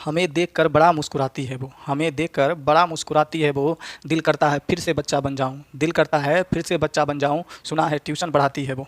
हमें देखकर बड़ा मुस्कुराती है वो, हमें देखकर बड़ा मुस्कुराती है वो। दिल करता है फिर से बच्चा बन जाऊं, दिल करता है फिर से बच्चा बन जाऊं। सुना है ट्यूशन पढ़ाती है वो।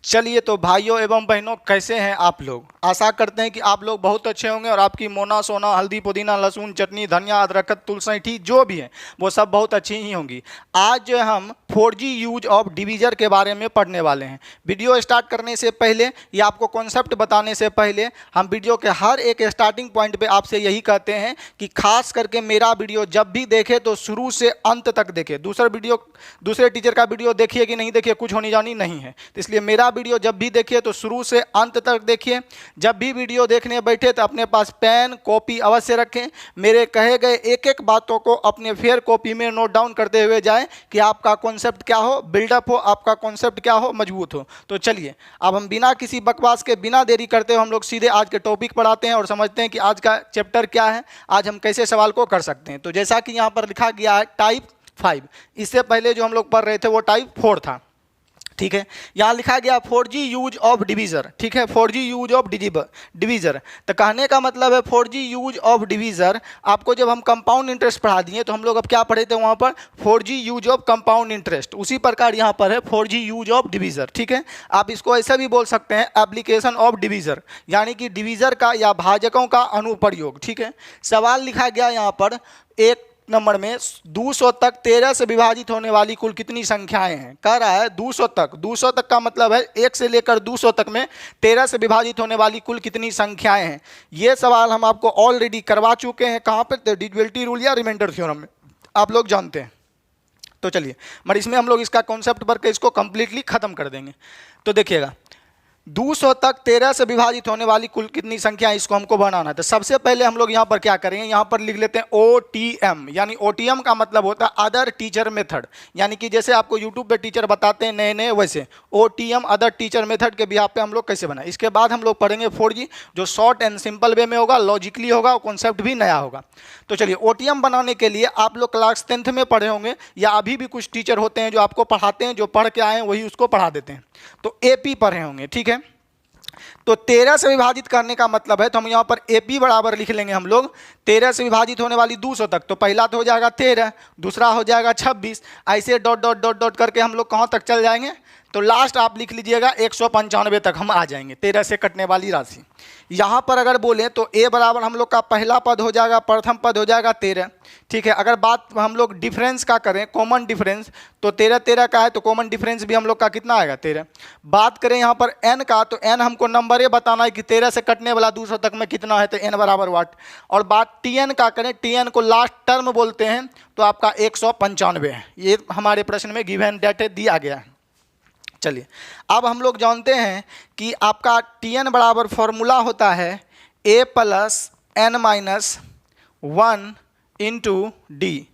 चलिए तो भाइयों एवं बहनों, कैसे हैं आप लोग? आशा करते हैं कि आप लोग बहुत अच्छे होंगे और आपकी मोना सोना हल्दी पुदीना लहसुन चटनी धनिया अदरक तुलसी जो भी है वो सब बहुत अच्छी ही होंगी। आज हम 4G यूज ऑफ डिवीज़र के बारे में पढ़ने वाले हैं। वीडियो स्टार्ट करने से पहले या आपको कॉन्सेप्ट बताने से पहले हम वीडियो के हर एक स्टार्टिंग पॉइंट पे आपसे यही कहते हैं कि खास करके मेरा वीडियो जब भी देखे तो शुरू से अंत तक देखे। दूसरे टीचर का वीडियो देखिए कि नहीं देखिए कुछ होनी जानी नहीं है, तो इसलिए मेरा वीडियो जब भी देखिए तो शुरू से अंत तक देखिए। जब भी वीडियो देखने बैठे तो अपने पास पेन कॉपी अवश्य रखें। मेरे कहे गए एक एक बातों को अपने फेयर कॉपी में नोट डाउन करते हुए जाएं कि आपका कॉन्सेप्ट क्या हो, बिल्डअप हो, आपका कॉन्सेप्ट क्या हो, मजबूत हो। तो चलिए अब हम बिना किसी बकवास के बिना देरी करते हुए हम लोग सीधे आज के टॉपिक पर आते हैं और समझते हैं कि आज का चैप्टर क्या है, आज हम कैसे सवाल को कर सकते हैं। तो जैसा कि यहाँ पर लिखा गया है टाइप 5, इससे पहले जो हम लोग पढ़ रहे थे वो टाइप 4 था। ठीक है, यहाँ लिखा गया 4G यूज ऑफ डिवीज़र। ठीक है, 4G यूज ऑफ डिवीज़र। तो कहने का मतलब है 4G यूज ऑफ डिवीज़र। आपको जब हम कंपाउंड इंटरेस्ट पढ़ा दिए तो हम लोग अब क्या पढ़े थे वहाँ पर? 4G use of compound interest. उसी प्रकार यहाँ पर है 4G यूज ऑफ डिवीज़र। ठीक है, आप इसको ऐसा भी बोल सकते हैं एप्लीकेशन ऑफ डिवीज़र, यानी कि डिवीज़र का या भाजकों का अनुप्रयोग। ठीक है, सवाल लिखा गया यहाँ पर एक नंबर में 200 तक 13 से विभाजित होने वाली कुल कितनी संख्याएं हैं। कह रहा है 200 तक। 200 तक का मतलब है 1 से लेकर 200 तक में 13 से विभाजित होने वाली कुल कितनी संख्याएं हैं। ये सवाल हम आपको ऑलरेडी करवा चुके हैं। कहाँ पर? डिविजिबिलिटी रूल या रिमाइंडर थ्योरम में, आप लोग जानते हैं। तो चलिए मगर इसमें हम लोग इसका कॉन्सेप्ट भर के इसको कंप्लीटली खत्म कर देंगे। तो देखिएगा 200 तक 13 से विभाजित होने वाली कुल कितनी संख्या है, इसको हमको बनाना है। तो सबसे पहले हम लोग यहाँ पर क्या करेंगे, यहाँ पर लिख लेते हैं OTM। यानी OTM का मतलब होता है अदर टीचर मेथड, यानी कि जैसे आपको यूट्यूब पे टीचर बताते हैं नए नए, वैसे OTM अदर टीचर मेथड के बिहाफ पे हम लोग कैसे बनाए। इसके बाद हम लोग पढ़ेंगे 4G, जो शॉर्ट एंड सिंपल वे में होगा, लॉजिकली होगा और कॉन्सेप्ट भी नया होगा। तो चलिए OTM बनाने के लिए आप लोग क्लास 10th में पढ़े होंगे या अभी भी कुछ टीचर होते हैं जो आपको पढ़ाते हैं, जो पढ़ के आए हैं वही उसको पढ़ा देते हैं। तो AP पढ़े होंगे। ठीक है, तो 13 से विभाजित करने का मतलब है, तो हम यहाँ पर AP बराबर लिख लेंगे हम लोग 13 से विभाजित होने वाली 200 तक। तो पहला तो हो जाएगा 13, दूसरा हो जाएगा 26, ऐसे डॉट डॉट डॉट डॉट करके हम लोग कहाँ तक चल जाएंगे। तो लास्ट आप लिख लीजिएगा 195 तक हम आ जाएंगे 13 से कटने वाली राशि। यहाँ पर अगर बोलें तो A बराबर हम लोग का पहला पद हो जाएगा, प्रथम पद हो जाएगा 13। ठीक है, अगर बात हम लोग डिफरेंस का करें, कॉमन डिफरेंस, तो 13 13 का है तो कॉमन डिफरेंस भी हम लोग का कितना आएगा 13। बात करें यहाँ पर N का, तो N हमको नंबर ये बताना है कि 13 से कटने वाला 200 तक में कितना है, तो N बराबर वाट। और बात TN का करें, TN को लास्ट टर्म बोलते हैं, तो आपका 195 है। ये हमारे प्रश्न में गिवन डेटा दिया गया है। चलिए अब हम लोग जानते हैं कि आपका TN बराबर फॉर्मूला होता है A plus N minus 1 into D.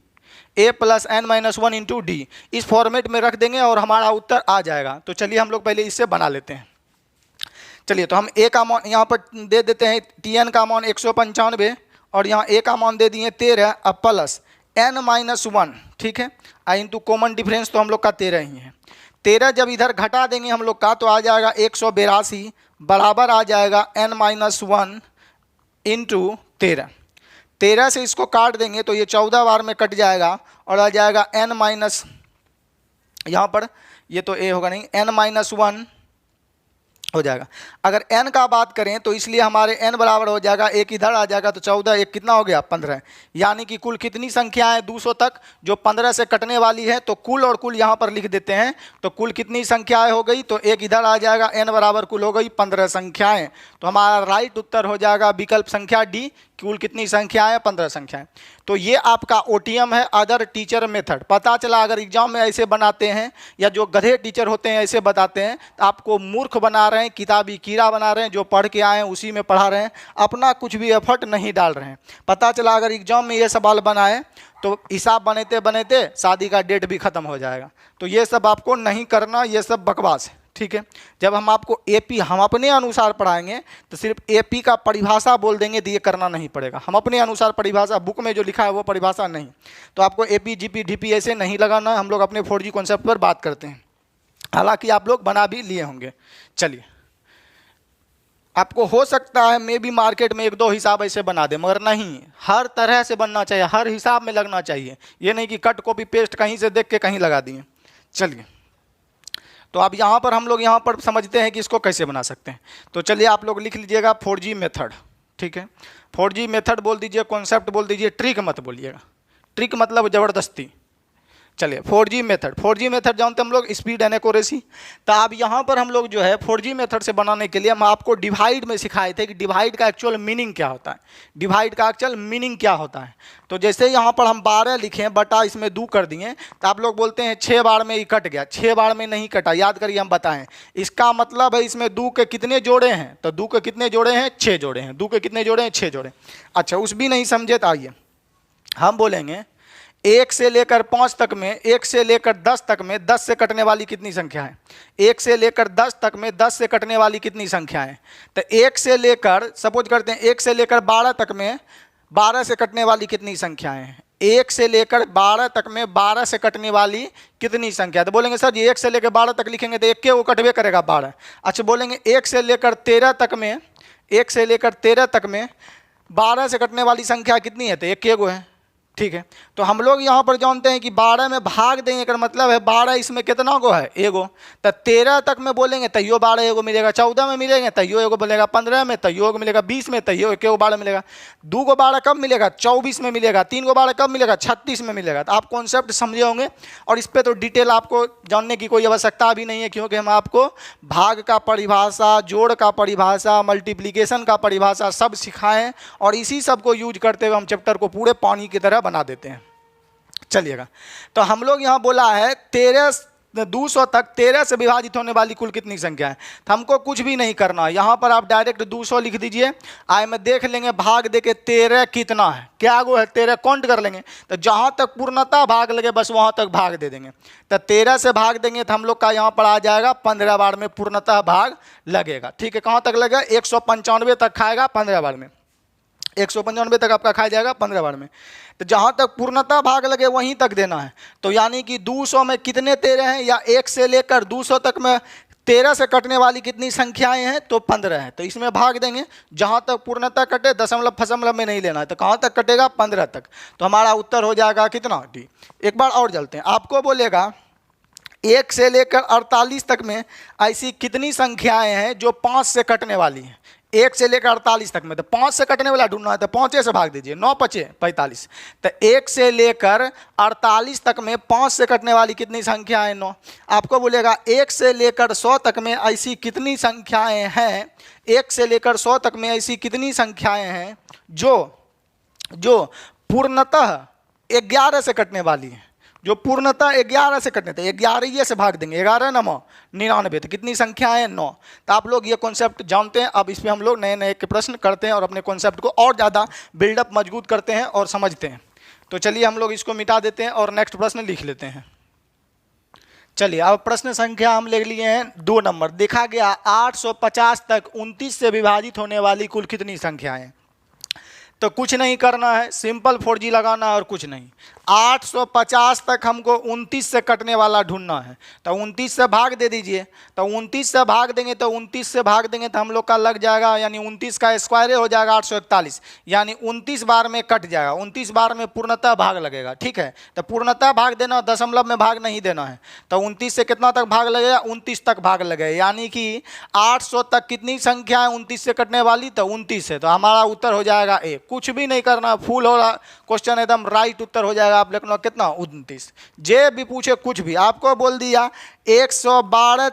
A plus N minus 1 into D, इस फॉर्मेट में रख देंगे और हमारा उत्तर आ जाएगा। तो चलिए हम लोग पहले इससे बना लेते हैं। चलिए तो हम A का मान यहाँ पर दे देते हैं, TN का मान 195 और यहाँ A का मान दे दिए 13, अब प्लस N माइनस 1। ठीक है, इंटू कॉमन डिफरेंस तो हम लोग का 13 ही है। 13 जब इधर घटा देंगे हम लोग का तो आ जाएगा 182 बराबर आ जाएगा N माइनस 1 इंटू 13। 13 से इसको काट देंगे तो ये 14 बार में कट जाएगा और आ जाएगा N माइनस, यहाँ पर ये तो A होगा नहीं, N माइनस 1 हो जाएगा। अगर n का बात करें तो इसलिए हमारे n बराबर हो जाएगा, एक इधर आ जाएगा तो 14, एक कितना हो गया 15। यानी कि कुल कितनी संख्या है 200 तक जो 15 से कटने वाली है। तो कुल और कुल यहाँ पर लिख देते हैं, तो कुल कितनी संख्याएं हो गई, तो एक इधर आ जाएगा, n बराबर कुल हो गई 15 संख्याएं। तो हमारा राइट उत्तर हो जाएगा विकल्प संख्या डी, कुल कितनी संख्याएं 15 संख्याएं। तो ये आपका OTM है अदर टीचर मेथड। पता चला अगर एग्जाम में ऐसे बनाते हैं या जो गधे टीचर होते हैं ऐसे बताते हैं तो आपको मूर्ख बना रहे हैं, किताबी कीड़ा बना रहे हैं, जो पढ़ के आए हैं उसी में पढ़ा रहे हैं, अपना कुछ भी एफर्ट नहीं डाल रहे हैं। पता चला अगर एग्जाम में ये सवाल बनाए तो हिसाब बनाते बनाते शादी का डेट भी खत्म हो जाएगा। तो ये सब आपको नहीं करना, ये सब बकवास है। ठीक है, जब हम आपको AP हम अपने अनुसार पढ़ाएंगे तो सिर्फ AP का परिभाषा बोल देंगे तो ये करना नहीं पड़ेगा। हम अपने अनुसार परिभाषा, बुक में जो लिखा है वो परिभाषा नहीं, तो आपको AP GP DP ऐसे नहीं लगाना। हम लोग अपने 4G कॉन्सेप्ट पर बात करते हैं, हालांकि आप लोग बना भी लिए होंगे। चलिए आपको हो सकता है मे बी मार्केट में एक दो हिसाब ऐसे बना दे, मगर नहीं, हर तरह से बनना चाहिए, हर हिसाब में लगना चाहिए। ये नहीं कि कट कॉपी पेस्ट कहीं से देख के कहीं लगा दिए। चलिए, तो अब यहाँ पर हम लोग यहाँ पर समझते हैं कि इसको कैसे बना सकते हैं। तो चलिए आप लोग लिख लीजिएगा 4G मेथड, ठीक है। 4G मेथड बोल दीजिए, कॉन्सेप्ट बोल दीजिए, ट्रिक मत बोलिएगा, ट्रिक मतलब ज़बरदस्ती। चलिए 4G मेथड, 4G मेथड जानते हैं हम लोग, स्पीड एंड एक्यूरेसी। तो अब यहाँ पर हम लोग जो है 4G मेथड से बनाने के लिए हम आपको डिवाइड में सिखाए थे कि डिवाइड का एक्चुअल मीनिंग क्या होता है, डिवाइड का एक्चुअल मीनिंग क्या होता है। तो जैसे यहाँ पर हम 12 लिखे बटा इसमें 2 कर दिए, तो आप लोग बोलते हैं 6 बार में ही कट गया, 6 बार में नहीं कटा, याद करिए हम बताएं। इसका मतलब है इसमें 2 के कितने जोड़े हैं, तो 2 के कितने जोड़े हैं, 6 जोड़े हैं। 2 के कितने जोड़े हैं, 6 जोड़े। अच्छा, उस भी नहीं समझे तो आइए हम बोलेंगे 1 से लेकर 5 तक में, 1 से लेकर 10 तक में 10 से कटने वाली कितनी संख्या है। 1 से लेकर 10 तक में 10 से कटने वाली कितनी संख्या है। तो 1 से लेकर, सपोज करते हैं 1 से लेकर 12 तक में 12 से कटने वाली कितनी संख्या है। 1 से लेकर 12 तक में 12 से कटने वाली कितनी संख्या। तो बोलेंगे सर ये 1 से लेकर 12 तक लिखेंगे तो एक के वो कटवे करेगा 12। अच्छा, बोलेंगे 1 से लेकर 13 तक में, 1 से लेकर 13 तक में 12 से कटने वाली संख्या कितनी है, तो एक के गो है, ठीक है। तो हम लोग यहाँ पर जानते हैं कि 12 में भाग देंगे का मतलब है 12 इसमें कितना गो है, एगो। तो 13 तक में बोलेंगे तैयो 12 एगो मिलेगा, 14 में मिलेंगे तैयो एगो मिलेगा, 15 में तैयो एगो मिलेगा, 20 में तैयो एक 12 मिलेगा, 2 गो 12 कब मिलेगा, 24 में मिलेगा, 3 गो 12 कब मिलेगा, 36 में मिलेगा। तो आप कॉन्सेप्ट समझे होंगे और इस पर तो डिटेल आपको जानने की कोई आवश्यकता भी नहीं है, क्योंकि हम आपको भाग का परिभाषा, जोड़ का परिभाषा, मल्टीप्लिकेशन का परिभाषा सब सिखाएं और इसी सब को यूज करते हुए हम चैप्टर को पूरे पानी की तरह बना देते हैं। चलिएगा, तो हम लोग यहाँ बोला है 200 तक 13 से विभाजित होने वाली कुल कितनी संख्या है। तो हमको कुछ भी नहीं करना है, यहाँ पर आप डायरेक्ट 200 लिख दीजिए। आए में देख लेंगे भाग दे के 13 कितना है, क्या गो है 13 काउंट कर लेंगे। तो जहाँ तक पूर्णतः भाग लगे बस वहाँ तक भाग दे देंगे। तो 13 से भाग देंगे तो हम लोग का यहाँ पर आ जाएगा 15 बार में पूर्णतः भाग लगेगा, ठीक है। कहाँ तक लगेगा, 195 तक खाएगा 15 बार में, 195 तक आपका खाया जाएगा 15 बार में। तो जहाँ तक पूर्णतः भाग लगे वहीं तक देना है। तो यानी कि 200 में कितने 13 हैं, या 1 से लेकर 200 तक में 13 से कटने वाली कितनी संख्याएं हैं, तो 15 है। तो इसमें भाग देंगे, जहाँ तक पूर्णतः कटे, दशमलव फसमलव में नहीं लेना है। तो कहाँ तक कटेगा, 15 तक। तो हमारा उत्तर हो जाएगा कितना, डी। एक बार और चलते हैं, आपको बोलेगा 1 से लेकर 48 तक में ऐसी कितनी संख्याएं हैं जो 5 से कटने वाली हैं। 1 से लेकर 48 तक में, तो 5 से कटने वाला ढूंढना है, तो 5 से भाग दीजिए, 9 5 45। तो 1 से लेकर 48 तक में 5 से कटने वाली कितनी संख्या है, 9। आपको बोलेगा 1 से लेकर 100 तक में ऐसी कितनी संख्याएं हैं, 1 से लेकर 100 तक में ऐसी कितनी संख्याएं हैं जो पूर्णतः 11 से कटने वाली हैं, जो पूर्णतः 11 से कटने थे। 11 से भाग देंगे, 11 9 99, तो कितनी संख्या है, 9। तो आप लोग ये कॉन्सेप्ट जानते हैं। अब इस पर हम लोग नए नए के प्रश्न करते हैं और अपने कॉन्सेप्ट को और ज़्यादा बिल्डअप मजबूत करते हैं और समझते हैं। तो चलिए हम लोग इसको मिटा देते हैं और नेक्स्ट प्रश्न लिख लेते हैं। चलिए, अब प्रश्न संख्या हम ले लिए हैं 2 नंबर। देखा गया 850 तक 29 से विभाजित होने वाली कुल कितनी संख्याएं। तो कुछ नहीं करना है, सिंपल 4G लगाना है और कुछ नहीं। 850 तक हमको 29 से कटने वाला ढूंढना है। तो 29 से भाग दे दीजिए। तो 29 से भाग देंगे तो 29 से भाग देंगे तो हम लोग का लग जाएगा, यानी 29 का स्क्वायर हो जाएगा 841, यानी 29 बार में कट जाएगा। 29 बार में पूर्णतः भाग लगेगा, ठीक है। तो पूर्णतः भाग देना, दशमलव में भाग नहीं देना है। तो 29 से कितना तक भाग लगेगा, 29 तक भाग लगेगा, यानी कि 800 तक कितनी संख्या है 29 से कटने वाली, तो 29 है। तो हमारा उत्तर हो जाएगा ए। कुछ भी नहीं करना, फुल हो रहा क्वेश्चन, एकदम राइट उत्तर हो जाएगा। आप लिखना कितना, 29। जे भी पूछे कुछ भी, आपको बोल दिया 112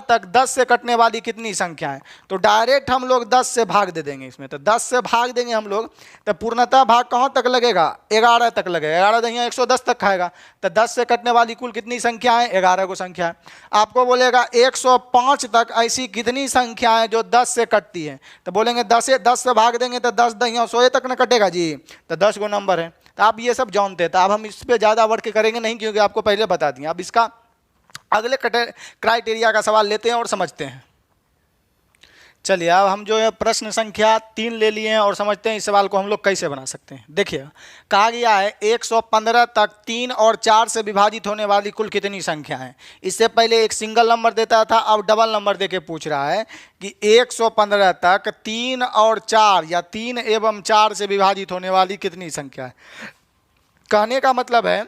तक 10 से कटने वाली कितनी संख्या है, तो डायरेक्ट हम लोग 10 से भाग दे देंगे इसमें। तो 10 से भाग देंगे हम लोग, तो पूर्णतः भाग कहाँ तक लगेगा, 11 तक लगेगा। 11 दहिया 110 तक खाएगा। तो 10 से कटने वाली कुल कितनी संख्या है, 11 को संख्या है। आपको बोलेगा 105 तक ऐसी कितनी संख्या है जो 10 से कटती है। तो बोलेंगे 10 से भाग देंगे तो 10 दहिया 100 तक न कटेगा जी, तो 10 गो नंबर है। तो आप ये सब जानते हैं। तो अब हम इस पर ज़्यादा वर्क करेंगे नहीं, क्योंकि आपको पहले बता दिया। अब इसका अगले क्राइटेरिया का सवाल लेते हैं और समझते हैं। चलिए अब हम जो है प्रश्न संख्या 3 ले लिए हैं और समझते हैं इस सवाल को हम लोग कैसे बना सकते हैं। देखिए कहा गया है 115 तक 3 और 4 से विभाजित होने वाली कुल कितनी संख्या है। इससे पहले एक सिंगल नंबर देता था, अब डबल नंबर देके पूछ रहा है कि 115 तक 3 और 4 या 3 एवं 4 से विभाजित होने वाली कितनी संख्या है। कहने का मतलब है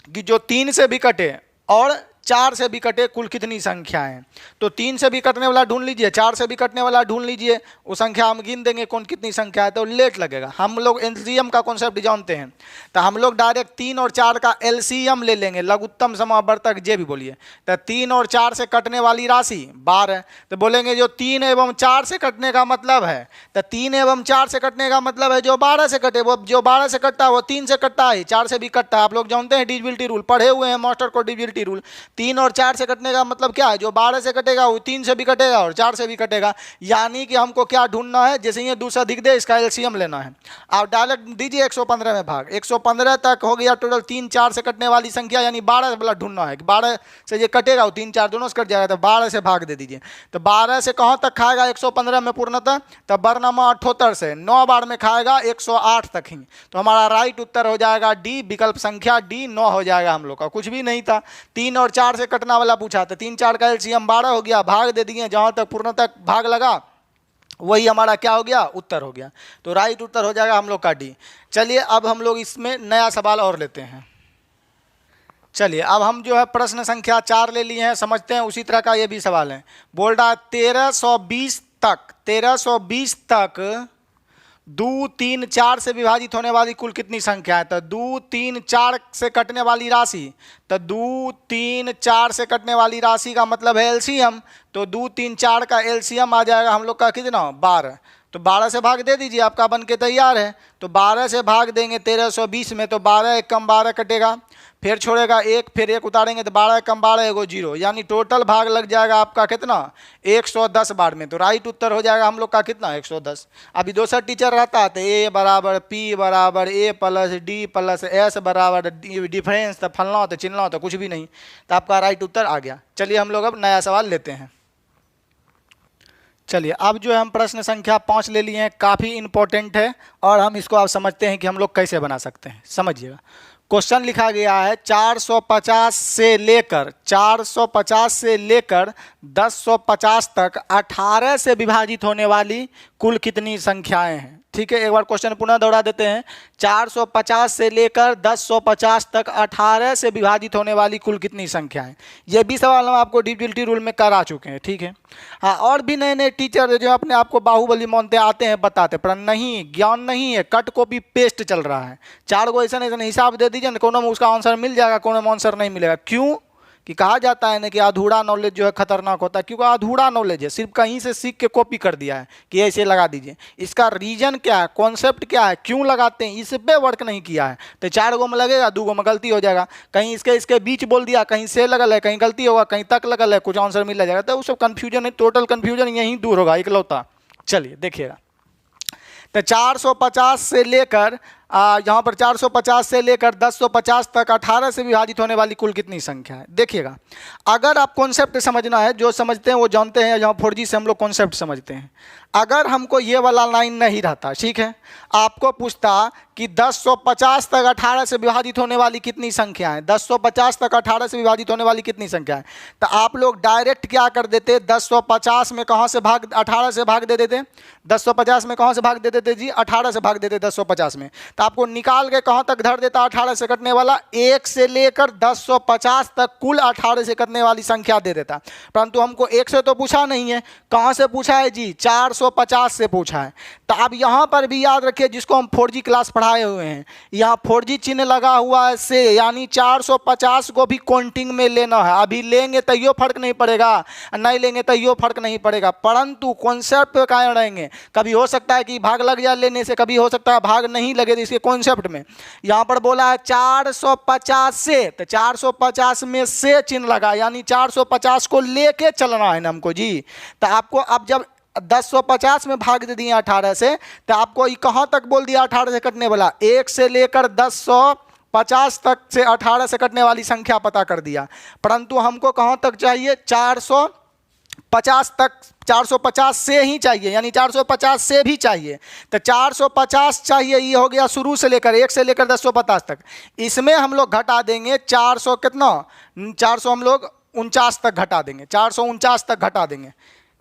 कि जो 3 से भी कटे और 4 से भी कटे कुल कितनी संख्या है। तो 3 से भी कटने वाला ढूंढ लीजिए, 4 से भी कटने वाला ढूंढ लीजिए, वो संख्या हम गिन देंगे कौन कितनी संख्या है तो लेट लगेगा। हम लोग एलसीएम का कॉन्सेप्ट जानते हैं तो हम लोग डायरेक्ट 3 और 4 का एलसीएम ले लेंगे, लघुत्तम समावर्तक जे भी बोलिए। तो 3 और 4 से कटने वाली राशि 12, तो बोलेंगे जो 3 एवं 4 से कटने का मतलब है, तो 3 एवं 4 से कटने का मतलब है जो 12 से कटे, वो जो 12 से कटता है वो 3 से कटता है, 4 से भी कटता है। आप लोग जानते हैं डिविजिबिलिटी रूल, पढ़े हुए हैं मास्टर को डिविजिबिलिटी रूल। 3 और 4 से कटने का मतलब क्या है, जो 12 से कटेगा वो 3 से भी कटेगा और 4 से भी कटेगा। यानी कि हमको क्या ढूंढना है, जैसे ये दूसरा दिख दे इसका एलसीएम लेना है। आप डायरेक्ट दीजिए 115 में भाग, 115 तक हो गया टोटल 3 4 से कटने वाली संख्या, यानी 12 वाला ढूंढना है कि 12 से ये कटेगा वो 3 4 दोनों से कट जाएगा, तो 12 से भाग दे दीजिए। तो 12 से कहाँ तक खाएगा 115 में पूर्णतः, तब बरनामा 78 से 9 बार में खाएगा 108 तक ही। तो हमारा राइट उत्तर हो जाएगा डी, विकल्प संख्या डी 9 हो जाएगा हम लोग का, कुछ भी नहीं था। 3 और 4 से कटना वाला पूछा था, 3 4 का एलसीएम 12 हो गया, भाग दे दिए, जहां तक पूर्ण तक भाग लगा वही हमारा क्या हो गया, उत्तर हो गया। तो राइट उत्तर हो जाएगा हम लोग का डी। चलिए अब हम लोग इसमें नया सवाल और लेते हैं। चलिए अब हम जो है प्रश्न संख्या 4 ले लिए हैं, समझते हैं उसी तरह का ये भी सवाल है। बोल रहा है 1320 तक 2 3 4 से विभाजित होने वाली कुल कितनी संख्या है। तो 2 3 4 से कटने वाली राशि, तो 2 3 4 से कटने वाली राशि का मतलब है एलसीएम। तो 2 3 4 का एलसीएम आ जाएगा हम लोग का कितना, 12। तो 12 से भाग दे दीजिए, आपका बन के तैयार है। तो 12 से भाग देंगे 1320 में, तो 12 एक कम 12 कटेगा, फिर छोड़ेगा 1, फिर 1 उतारेंगे तो 12 कम 12 एगो 0, यानी टोटल भाग लग जाएगा आपका कितना, 110 बार में। तो राइट उत्तर हो जाएगा हम लोग का कितना, 110। अभी दूसरा टीचर रहता है तो ए बराबर पी बराबर ए प्लस डी प्लस एस बराबर डिफरेंस, तो फलना तो चिलना तो कुछ भी नहीं, तो आपका राइट उत्तर आ गया। चलिए हम लोग अब नया सवाल लेते हैं। चलिए अब जो है हम प्रश्न संख्या 5 ले लिए हैं, काफ़ी इंपॉर्टेंट है और हम इसको आप समझते हैं कि हम लोग कैसे बना सकते हैं। समझिएगा, क्वेश्चन लिखा गया है 450 से लेकर 1050 तक 18 से विभाजित होने वाली कुल कितनी संख्याएं हैं। ठीक है, एक बार क्वेश्चन पुनः दोहरा देते हैं। 450 से लेकर 1050 तक 18 से विभाजित होने वाली कुल कितनी संख्याएं। ये भी सवाल हम आपको डिविजिबिलिटी रूल में करा चुके हैं। ठीक है, हाँ, और भी नए नए टीचर जो अपने आप को बाहुबली मानते आते हैं बताते, पर नहीं, ज्ञान नहीं है, कट कॉपी पेस्ट चल रहा है। 4 गो ऐसा हिसाब दे दीजिए ना, कोनो में उसका आंसर मिल जाएगा, कोनो में आंसर नहीं मिलेगा। क्यों कि कहा जाता है ना कि अधूरा नॉलेज जो है खतरनाक होता है, क्योंकि अधूरा नॉलेज है, सिर्फ कहीं से सीख के कॉपी कर दिया है कि ऐसे लगा दीजिए। इसका रीजन क्या है, कॉन्सेप्ट क्या है, क्यों लगाते हैं, इस पे वर्क नहीं किया है। तो 4 गो में लगेगा, 2 गो में गलती हो जाएगा, कहीं इसके बीच बोल दिया, कहीं से लगल है, कहीं गलती होगा, कहीं तक लगल है, कुछ आंसर मिल जाएगा। तो वो सब कन्फ्यूजन है, टोटल कन्फ्यूजन यहीं दूर होगा इकलौता। चलिए देखिएगा, तो 450 से लेकर यहाँ पर 450 से लेकर 1050 तक 18 से विभाजित होने वाली कुल कितनी संख्या है। देखिएगा, अगर आप कॉन्सेप्ट समझना है, जो समझते हैं वो जानते हैं, यहाँ 4G से हम लोग कॉन्सेप्ट समझते हैं। अगर हमको ये वाला लाइन नहीं रहता, ठीक है, आपको पूछता कि 1050 तक 18 से विभाजित होने वाली कितनी संख्या है, 1050 तक 18 से विभाजित होने वाली कितनी संख्या है, तो आप लोग डायरेक्ट क्या कर देते, 1050 में कहाँ से भाग, 18 से भाग दे देते। 1050 में कहाँ से भाग दे देते जी, 18 से भाग देते 1050 में। तो आपको निकाल के कहाँ तक धर देता, 18 से कटने वाला, 1 से लेकर 1050 तक कुल 18 से कटने वाली संख्या दे देता। परंतु हमको 1 से तो पूछा नहीं है, कहाँ से पूछा है जी, 450 से पूछा है। तो अब यहाँ पर भी याद रखिए, जिसको हम 4G क्लास पढ़ाए हुए हैं, यहाँ 4G चिन्ह लगा हुआ है से, यानी 450 को भी काउंटिंग में लेना है। अभी लेंगे तो यो फर्क नहीं पड़ेगा, नहीं लेंगे तो यो फर्क नहीं पड़ेगा, परंतु कॉन्सेप्ट पे कायम रहेंगे। कभी हो सकता है कि भाग लग जाए लेने से, कभी हो सकता है भाग नहीं लगे। इसके कॉन्सेप्ट में यहाँ पर बोला है 450 से, तो 450 में से चिन्ह लगा, यानी 450 को लेके चलना है ना हमको जी। तो आपको अब जब 1050 में भाग दे दिए 18 से, तो आपको ये कहाँ तक बोल दिया 18 से कटने वाला, 1 से लेकर 1050 तक से 18 से कटने वाली संख्या पता कर दिया। परंतु हमको कहाँ तक चाहिए, 50 तक 450 से ही चाहिए, यानी 450 से भी चाहिए। तो 450 चाहिए, ये हो गया शुरू से लेकर 1 से लेकर 1050 तक। इसमें हम लोग घटा देंगे 400 कितना, 400 हम लोग 49 तक घटा देंगे, 449 तक घटा देंगे।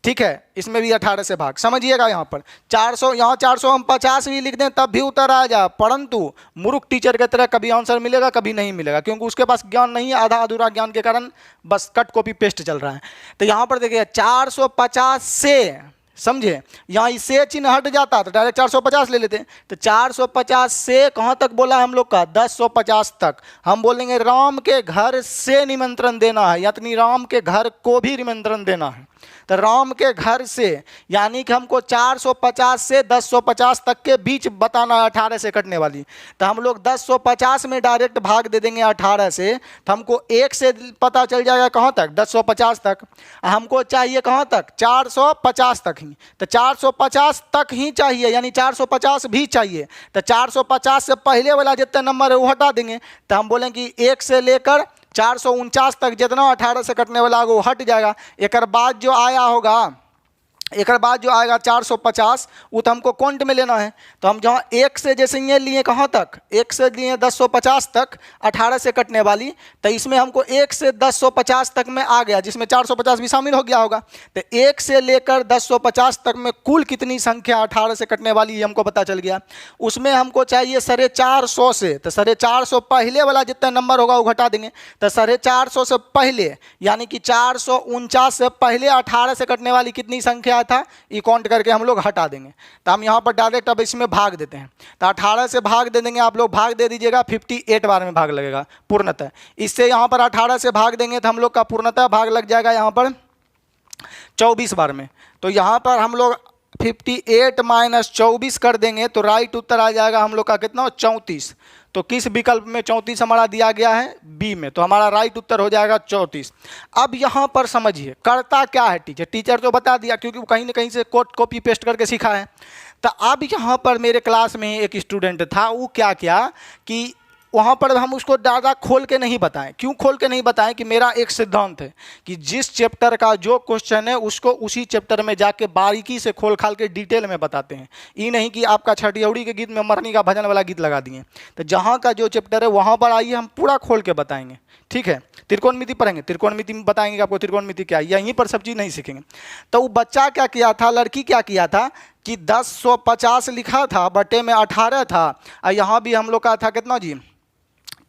ठीक है, इसमें भी 18 से भाग, समझिएगा। यहाँ पर 400, यहाँ 400 हम 50 भी लिख दें तब भी उत्तर आ जाए, परंतु मूर्ख टीचर की तरह कभी आंसर मिलेगा कभी नहीं मिलेगा, क्योंकि उसके पास ज्ञान नहीं है, आधा अधूरा ज्ञान के कारण बस कट कॉपी पेस्ट चल रहा है। तो यहाँ पर देखिए 450 से, समझे, यहाँ इससे चिन्ह हट जाता तो डायरेक्ट 450 ले लेते। तो 450 से कहाँ तक बोला है हम लोग का, 1050 तक। हम बोलेंगे राम के घर से निमंत्रण देना है, यानी राम के घर को भी निमंत्रण देना है। तो राम के घर से, यानी कि हमको 450 से 1050 तक के बीच बताना है, 18 से कटने वाली। तो हम लोग 1050 में डायरेक्ट भाग दे देंगे 18 से, तो हमको 1 से पता चल जाएगा कहाँ तक, 1050 तक। हमको चाहिए कहाँ तक, 450 तक ही। तो 450 तक ही चाहिए, यानी 450 भी चाहिए। तो 450 से पहले वाला जितने नंबर है वो हटा देंगे। तो हम बोलें कि 1 से लेकर 449 तक जितना 18 से कटने वाला वो हट जाएगा। एक बाद जो आया होगा, एक बाद जो आएगा 450, वो तो हमको क्वांट में लेना है। तो हम जहाँ 1 से जैसे ये लिए कहाँ तक, 1 से लिए 1050 तक 18 से कटने वाली, तो इसमें हमको 1 से 1050 तक में आ गया, जिसमें 450 भी शामिल हो गया होगा। तो 1 से लेकर 1050 तक में कुल कितनी संख्या 18 से कटने वाली ये हमको पता चल गया। उसमें हमको चाहिए 450 से, तो 450 पहले वाला जितना नंबर होगा वो घटा देंगे। तो 450 से पहले, यानी कि 449 से पहले 18 से कटने वाली कितनी संख्या था, ये काउंट करके हम लोग हटा देंगे। तो हम यहाँ पर डायरेक्ट अब इसमें भाग देते हैं। तो 18 से भाग दे देंगे, आप लोग भाग दे दीजिएगा, 58 बार में भाग लगेगा पूर्णतः। इससे यहाँ पर 18 से भाग देंगे तो हम लोग का पूर्णतः भाग लग जाएगा यहाँ पर 24 बार में। तो यहाँ पर हम लोग 58 माइनस 24 कर देंगे तो राइट उत्तर आ जाएगा हम लोग का कितना, 34। तो किस विकल्प में 34 हमारा दिया गया है, बी में। तो हमारा राइट उत्तर हो जाएगा 34। अब यहाँ पर समझिए करता क्या है टीचर, टीचर तो बता दिया क्योंकि वो कहीं ना कहीं से कोट कॉपी पेस्ट करके सीखा है। तो अब यहाँ पर मेरे क्लास में एक स्टूडेंट था, वो क्या किया कि वहाँ पर हम उसको ज़्यादा खोल के नहीं बताएं। क्यों खोल के नहीं बताएं कि मेरा एक सिद्धांत है कि जिस चैप्टर का जो क्वेश्चन है उसको उसी चैप्टर में जाके बारीकी से खोल खाल के डिटेल में बताते हैं। ये नहीं कि आपका छठियौड़ी के गीत में मरनी का भजन वाला गीत लगा दिए। तो जहाँ का जो चैप्टर है वहाँ पर आइए, हम पूरा खोल के बताएंगे। ठीक है, त्रिकोणमिति पढ़ेंगे, त्रिकोणमिति में बताएंगे कि आपको त्रिकोणमिति क्या है, यहीं पर सब चीज़ नहीं सीखेंगे। तो वो बच्चा क्या किया था, लड़की क्या किया था कि 1050 लिखा था, बटे में 18 था, और यहाँ भी हम लोग का था कितना जी,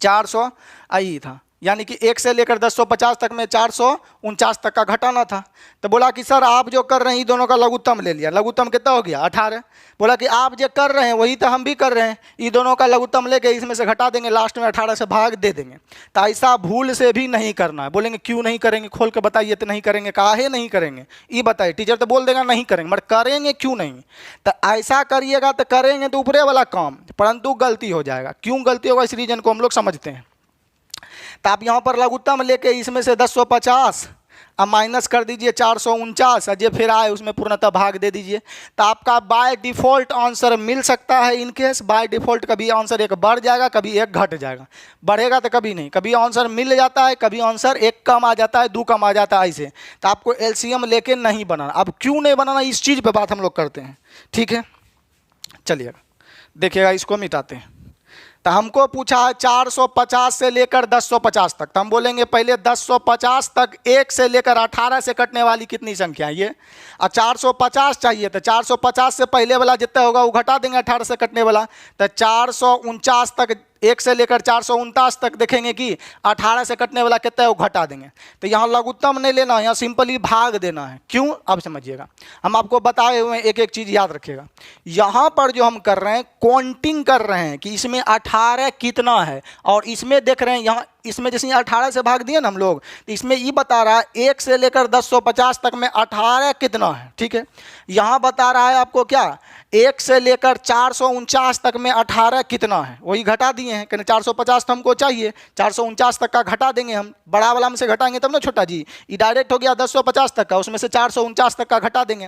400 आई था, यानी कि 1 से लेकर 1050 तक में 449 तक का घटाना था। तो बोला कि सर आप जो कर रहे हैं दोनों का लघुत्तम ले लिया। लघुत्तम कितना हो गया, 18। बोला कि आप जो कर रहे हैं वही तो हम भी कर रहे हैं, ये दोनों का लघुत्तम लेके इसमें से घटा देंगे, लास्ट में 18 से भाग दे देंगे। तो ऐसा भूल से भी नहीं करना है। बोलेंगे क्यों नहीं करेंगे, खोल के बताइए। तो नहीं करेंगे, काहे नहीं करेंगे ये बताइए। टीचर तो बोल देगा नहीं करेंगे, मगर करेंगे क्यों नहीं। तो ऐसा करिएगा तो करेंगे तो ऊपरे वाला काम, परंतु गलती हो जाएगा। क्यों गलती होगा इस रीजन को हम लोग समझते हैं। तो आप यहाँ पर लघुत्तम लेके इसमें से 1050 अब माइनस कर दीजिए 449, जो फिर आए उसमें पूर्णतः भाग दे दीजिए। तो आपका बाय डिफ़ॉल्ट आंसर मिल सकता है। इन केस बाय डिफ़ॉल्ट कभी आंसर एक बढ़ जाएगा, कभी एक घट जाएगा। बढ़ेगा तो कभी नहीं, कभी आंसर मिल जाता है, कभी आंसर एक कम आ जाता है, 2 कम आ जाता है, ऐसे। तो आपको एलसीएम लेके नहीं बनाना। अब क्यों नहीं बनाना, इस चीज़ पर बात हम लोग करते हैं। ठीक है, चलिएगा देखिएगा, इसको मिटाते हैं। तो हमको पूछा है 450 से लेकर 1050 तक। तो हम बोलेंगे पहले 1050 तक 1 से लेकर 18 से कटने वाली कितनी संख्या है ये, और 450 चाहिए। तो 450 से पहले वाला जितना होगा वो घटा देंगे 18 से कटने वाला। तो 449 तक, 1 से लेकर 449 तक देखेंगे कि 18 से कटने वाला कितना है वो घटा देंगे। तो यहाँ लघुत्तम नहीं लेना है, यहाँ सिंपली भाग देना है। क्यों, अब समझिएगा। हम आपको बताए हुए एक एक चीज़ याद रखिएगा। यहाँ पर जो हम कर रहे हैं काउंटिंग कर रहे हैं कि इसमें 18 कितना है, और इसमें देख रहे हैं यहाँ इसमें जैसे 18 से भाग दिए ना हम लोग, तो इसमें ये बता रहा है 1 से लेकर 1050 तक में 18 कितना है। ठीक है, यहाँ बता रहा है आपको क्या, 1 से लेकर 449 तक में 18 कितना है, वही घटा दिए हैं। कहने 450 तो हमको चाहिए, 449 तक का घटा देंगे हम। बड़ा वाला में से घटाएंगे तब ना छोटा जी, ये डायरेक्ट हो गया 1050 तक का, उसमें से 449 तक का घटा देंगे।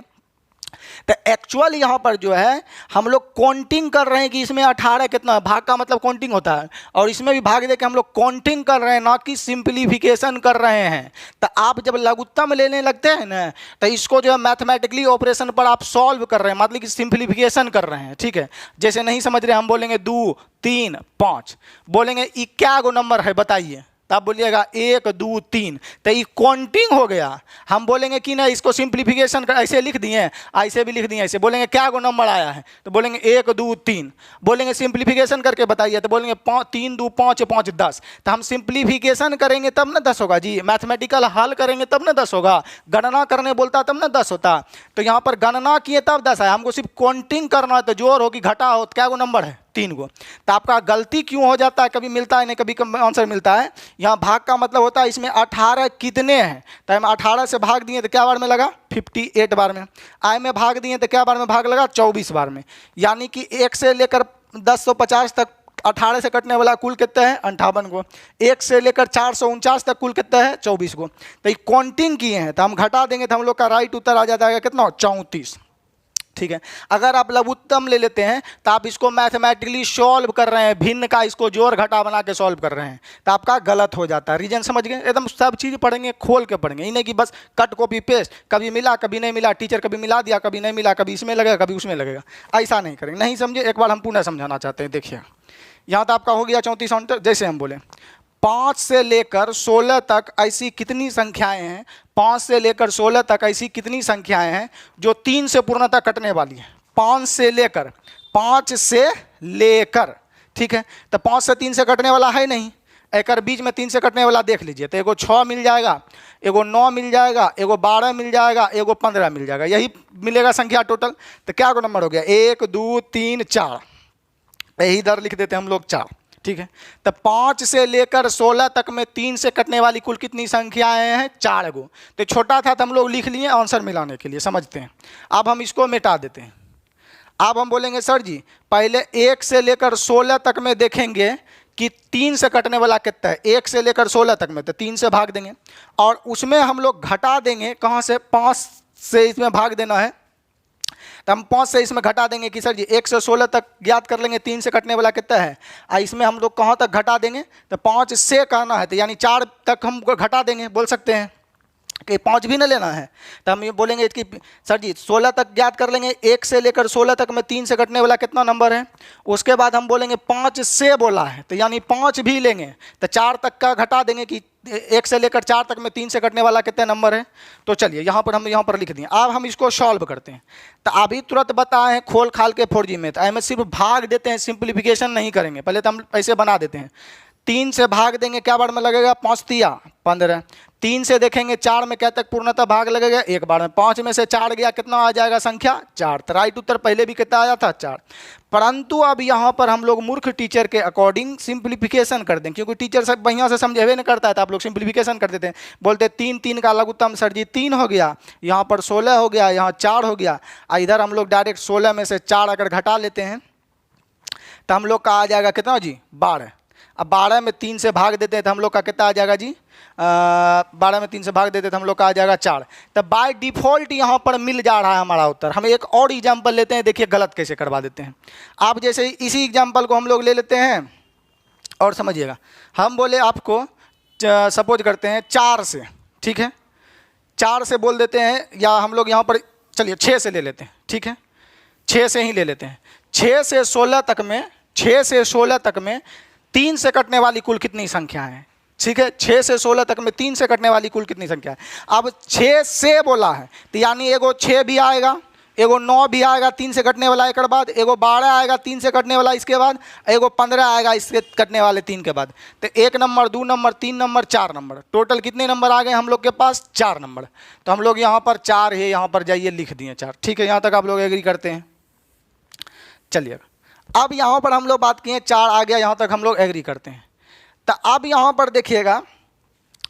तो एक्चुअल यहाँ पर जो है हम लोग काउंटिंग कर रहे हैं कि इसमें 18 कितना है, भाग का मतलब काउंटिंग होता है, और इसमें भी भाग दे के हम लोग काउंटिंग कर रहे हैं, ना कि सिंप्लीफिकेशन कर रहे हैं। तो आप जब लघुत्तम लेने लगते हैं ना, तो इसको जो है मैथमेटिकली ऑपरेशन पर आप सॉल्व कर रहे हैं, मतलब कि सिंप्लीफिकेशन कर रहे हैं, ठीक है। जैसे नहीं समझ रहे, हम बोलेंगे 2 3 5, बोलेंगे ये क्या गो नंबर है बताइए, तब बोलिएगा 1 2 3, तो ये काउंटिंग हो गया। हम बोलेंगे कि ना इसको सिंप्लीफिकेशन कर, ऐसे लिख दिए, ऐसे भी लिख दिए, ऐसे बोलेंगे क्या गो नंबर आया है, तो बोलेंगे 1 2 3, बोलेंगे सिंप्लीफिकेशन करके बताइए, तो बोलेंगे 3 2 5 5 10। तो हम सिंप्लीफिकेशन करेंगे तब ना 10 होगा जी, मैथमेटिकल हल करेंगे तब ना 10 होगा, गणना करने बोलता तब ना 10 होता। तो यहाँ पर गणना किए तब 10 है, हमको सिर्फ काउंटिंग करना है, तो जोड़ हो कि घटा हो, क्या गो नंबर है 3 गो। तो आपका गलती क्यों हो जाता है, कभी मिलता है नहीं, कभी आंसर मिलता है। यहाँ भाग का मतलब होता है इसमें 18 कितने हैं, तो हम 18 से भाग दिए तो क्या बार में लगा 58 बार में, आई में भाग दिए तो क्या बार में भाग लगा 24 बार में, यानी कि 1 से लेकर 1050 तक 18 से कटने वाला कुल कितना है 58 गो, 1 से लेकर 449 तक कुल कितना है 24 गो। तो ये काउंटिंग किए हैं, तो हम घटा देंगे तो हम लोग का राइट उत्तर आ जाता है कितना 34, ठीक है। अगर आप लघुत्तम ले लेते हैं तो आप इसको मैथमेटिकली सॉल्व कर रहे हैं, भिन्न का इसको जोड़ घटा बना के सॉल्व कर रहे हैं, तो आपका गलत हो जाता है। रीजन समझ गए, एकदम सब चीज़ पढ़ेंगे, खोल के पढ़ेंगे, इन्हें कि बस कट कॉपी पेस्ट, कभी मिला कभी नहीं मिला, टीचर कभी मिला दिया कभी नहीं मिला, कभी इसमें लगेगा कभी उसमें लगेगा, ऐसा नहीं करेंगे। नहीं समझे, एक बार हम पुनः समझाना चाहते हैं। देखिए यहाँ तो आपका हो गया 34 आंसर। जैसे हम बोले 5 से लेकर 16 तक ऐसी कितनी संख्याएं हैं, 5 से लेकर 16 तक ऐसी कितनी संख्याएं हैं जो 3 से पूर्णतः कटने वाली है। 5 से लेकर, ठीक है, तो 5 से 3 से कटने वाला है नहीं, एक बीच में 3 से कटने वाला देख लीजिए, तो एगो 6 मिल जाएगा, एगो 9 मिल जाएगा, एगो 12 मिल जाएगा, एगो 15 मिल जाएगा, यही मिलेगा संख्या टोटल। तो क्या को नंबर हो गया 1 2 3 4, यही इधर लिख देते हैं हम लोग 4, ठीक है। तो 5 से लेकर 16 तक में 3 से कटने वाली कुल कितनी संख्याएं हैं 4 गो। तो छोटा था तो हम लोग लिख लिए आंसर मिलाने के लिए, समझते हैं। अब हम इसको मिटा देते हैं। अब हम बोलेंगे सर जी पहले 1 से लेकर 16 तक में देखेंगे कि 3 से कटने वाला कितना है, 1 से लेकर 16 तक में, तो 3 से भाग देंगे और उसमें हम लोग घटा देंगे, कहाँ से 5 से इसमें भाग देना है, तो हम 5 से इसमें घटा देंगे कि सर जी 1 से 16 तक ज्ञात कर लेंगे 3 से कटने वाला कितना है, इसमें हम लोग कहाँ तक घटा देंगे, तो 5 से कहना है तो यानी 4 तक हम घटा देंगे, बोल सकते हैं कि 5 भी न लेना है। तो हम ये बोलेंगे कि सर जी 16 तक ज्ञात कर लेंगे, 1 से लेकर 16 तक में 3 से कटने वाला कितना नंबर है। उसके बाद हम बोलेंगे 5 से बोला है तो यानी 5 भी लेंगे, तो 4 तक का घटा देंगे कि 1 से लेकर 4 तक में 3 से कटने वाला कितना नंबर है। तो चलिए यहाँ पर हम यहाँ पर लिख दिए। अब हम इसको सॉल्व करते हैं। तो अभी तुरंत बताए हैं खोल खाल के 4G में, तो में सिर्फ भाग देते हैं, सिंप्लीफिकेशन नहीं करेंगे। पहले तो हम ऐसे बना देते हैं, 3 से भाग देंगे क्या बार में लगेगा 5 तिया 15, 3 से देखेंगे 4 में क्या तक पूर्णतः भाग लगेगा 1 बार में, 5 में से 4 गया कितना आ जाएगा संख्या 4। तो राइट उत्तर पहले भी कितना आया था 4। परंतु अब यहाँ पर हम लोग मूर्ख टीचर के अकॉर्डिंग सिंप्लीफिकेशन कर दें, क्योंकि टीचर सब बढ़िया से समझेबे नहीं करता है, तो आप लोग सिंप्लीफिकेशन कर देते हैं। बोलते 3 3 का लघुत्तम सर जी 3 हो गया, यहाँ पर 16 हो गया, यहाँ 4 हो गया, इधर हम लोग डायरेक्ट 16 में से 4 अगर घटा लेते हैं तो हम लोग का आ जाएगा कितना जी 12। अब 12 में 3 से भाग देते हैं तो हम लोग का कितना आ जाएगा जी 12 में 3 से भाग देते हैं तो हम लोग का आ जाएगा 4। तो बाय डिफ़ॉल्ट यहाँ पर मिल जा रहा है हमारा उत्तर। हम एक और एग्जाम्पल लेते हैं, देखिए गलत कैसे करवा देते हैं। आप जैसे इसी एग्जाम्पल को हम लोग ले लेते हैं और समझिएगा। हम बोले आपको सपोज करते हैं 4 से, ठीक है, 4 से बोल देते हैं, या हम लोग यहाँ पर चलिए 6 से ले लेते हैं, ठीक है, 6 से ही ले लेते हैं। 6 से 16 तक में 6 से 16 तक में 3 से कटने वाली कुल कितनी संख्या है, ठीक है। 6 से 16 तक में 3 से कटने वाली कुल कितनी संख्या है। अब 6 से बोला है तो यानी एगो 6 भी आएगा, एगो 9 भी आएगा 3 से कटने वाला एक बाद, एगो 12 आएगा 3 से कटने वाला इसके बाद, एगो 15 आएगा इससे कटने वाले 3 के बाद। तो 1 number 2 number 3 number 4 number, total कितने नंबर आ गए हम लोग के पास 4 नंबर। तो हम लोग यहाँ पर 4 है, यहाँ पर जाइए लिख दिए 4, ठीक है। यहाँ तक आप लोग एग्री करते हैं। चलिए अब यहाँ पर हम लोग बात किए 4 आ गया, यहाँ तक हम लोग एग्री करते हैं। तो अब यहाँ पर देखिएगा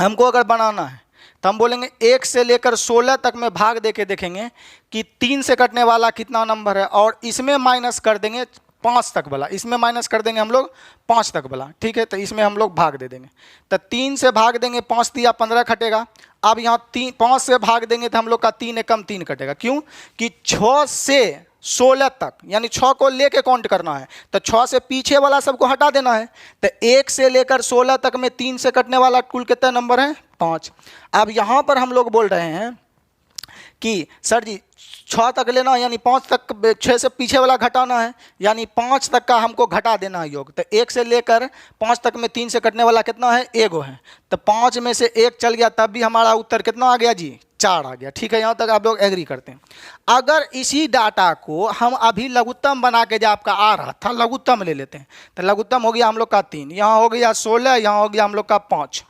हमको अगर बनाना है तो हम बोलेंगे 1 से लेकर 16 तक में भाग दे के देखेंगे कि 3 से कटने वाला कितना नंबर है, और इसमें माइनस कर देंगे 5 तक वाला, इसमें माइनस कर देंगे हम लोग 5 तक वाला, ठीक है। तो इसमें हम लोग भाग दे देंगे, तो 3 से भाग देंगे, 5 दिया 15 कटेगा। अब यहाँ 5 से भाग देंगे तो हम लोग का 3 एकम 3 कटेगा, क्यों कि 6 से 16 तक, यानी 6 को लेके काउंट करना है, तो 6 से पीछे वाला सबको हटा देना है। तो 1 से लेकर 16 तक में 3 से कटने वाला कुल कितना नंबर है? 5। अब यहाँ पर हम लोग बोल रहे हैं कि सर जी 6 तक लेना, यानी 5 तक 6 से पीछे वाला घटाना है, यानी 5 तक का हमको घटा देना है योग। तो 1 से लेकर 5 तक में 3 से कटने वाला कितना है? एगो है। तो 5 में से 1 चल गया, तब भी हमारा उत्तर कितना आ गया जी? 4 आ गया, ठीक है। यहाँ तक आप लोग एग्री करते हैं। अगर इसी डाटा को हम अभी लघुत्तम बना के, जो आपका आ रहा था लघुत्तम ले लेते हैं, तो लघुत्तम हो गया हम लोग का 3, यहाँ हो गया 16, यहाँ हो गया हम लोग का 5,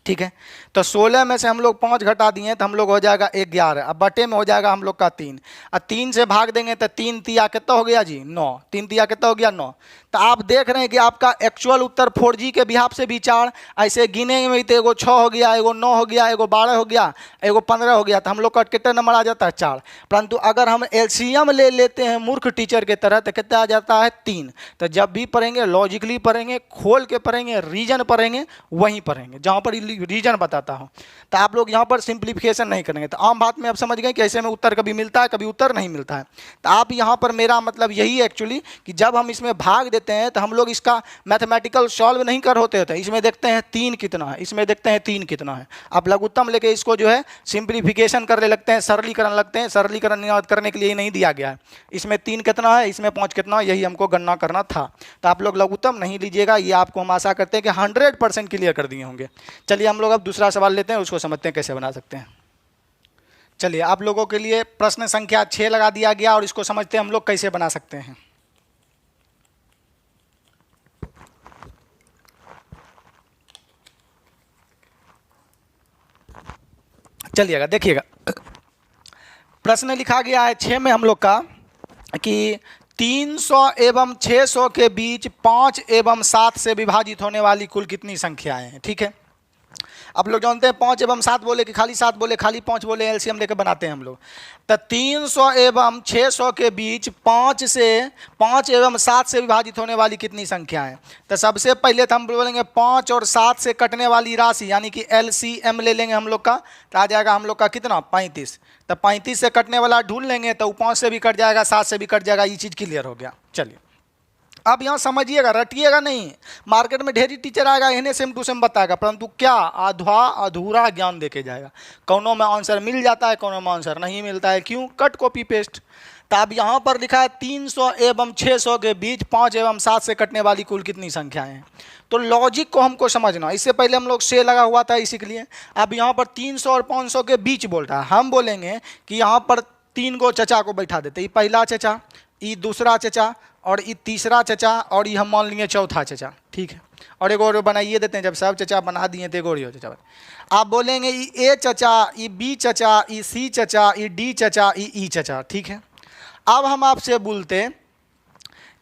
ठीक है। तो 16 में से हम लोग 5 घटा दिए तो हम लोग हो जाएगा 11, अब बटे में हो जाएगा हम लोग का 3, और 3 से भाग देंगे तो 3 तिया कितना हो गया जी? 9, 3 तिया कितना हो गया? 9। तो आप देख रहे हैं कि आपका एक्चुअल उत्तर 4G के बिहाफ से भी 4, ऐसे गिने में तो एगो 6 हो गया, एगो 9 हो गया, एगो 12 हो गया, एगो 15 हो गया, तो हम लोग का कितना नंबर आ जाता है? 4। परंतु अगर हम LCM ले लेते हैं मूर्ख टीचर के तरह, तो कितना आ जाता है? 3। तो जब भी पढ़ेंगे लॉजिकली पढ़ेंगे, खोल के पढ़ेंगे, रीजन पढ़ेंगे, वहीं पढ़ेंगे जहाँ पर रीजन बताता हूँ। तो आप लोग यहाँ पर सिंप्लीफिकेशन नहीं करेंगे। तो आम बात में आप समझ गए कि ऐसे में उत्तर कभी मिलता है, कभी उत्तर नहीं मिलता है। तो आप यहाँ पर, मेरा मतलब यही है एक्चुअली कि जब हम इसमें भाग देते हैं तो हम लोग इसका मैथमेटिकल सॉल्व नहीं कर होते होते, इसमें देखते हैं 3 कितना है, इसमें देखते हैं 3 कितना है। आप लघुत्तम लेके इसको जो है सिंप्लीफिकेशन करने लगते हैं, सरलीकरण लगते हैं। सरलीकरण करने के लिए नहीं दिया गया है, इसमें 3 कितना है, इसमें 5 कितना है, यही हमको गणना करना था। तो आप लोग लघुत्तम नहीं लीजिएगा, ये आपको हम आशा करते हैं कि 100% क्लियर कर दिए होंगे। चलिए हम लोग अब दूसरा सवाल लेते हैं, उसको समझते हैं कैसे बना सकते हैं। चलिए आप लोगों के लिए प्रश्न संख्या 6 लगा दिया गया और इसको समझते हैं हम लोग कैसे बना सकते हैं। चलिएगा देखिएगा, प्रश्न लिखा गया है 6 में हम लोग का कि 300 एवं 600 के बीच 5 एवं 7 से विभाजित होने वाली कुल कितनी संख्याएं हैं, ठीक है। आप लोग जानते हैं 5 एवं 7 बोले कि खाली 7 बोले, खाली 5 बोले, एलसीएम लेकर बनाते हैं हम लोग। तो 300 एवं 600 के बीच 5 एवं 7 से विभाजित होने वाली कितनी संख्या है? तो सबसे पहले तो हम बोलेंगे 5 और 7 से कटने वाली राशि, यानी कि LCM ले लेंगे हम लोग का, तो आ जाएगा हम लोग का कितना? 35। तो 35 से कटने वाला ढूंढ लेंगे, तो 5 से भी कट जाएगा, 7 से भी कट जाएगा, ये चीज़ क्लियर हो गया। चलिए अब यहाँ समझिएगा, रटिएगा नहीं। मार्केट में ढेरी टीचर आएगा, इन्हें सेम टू सेम बताएगा, परंतु क्या आधा अधूरा ज्ञान देके जाएगा। कौनों में आंसर मिल जाता है, कौनों में आंसर नहीं मिलता है, क्यों? Cut copy paste. तो अब यहाँ पर लिखा है 300 एवं 600 के बीच 5 एवं 7 से कटने वाली कुल कितनी संख्याएं हैं। तो लॉजिक को हमको समझना, इससे पहले हम लोग से लगा हुआ था इसी के लिए। अब यहाँ पर 300 और 500 के बीच बोल रहा है, हम बोलेंगे कि यहाँ पर 3 गो चचा को बैठा देते, ये पहला चचा, ये दूसरा चचा, और ये तीसरा चचा, और ये हम मान लेंगे चौथा चचा, ठीक है। और एक और बनाइए देते हैं, जब सब चचा बना दिए तो एक और चचा। आप बोलेंगे ये ए चचा, ये बी चचा, ये सी चचा, ये डी चचा, ये ई चचा, ठीक है। अब हम आपसे बोलते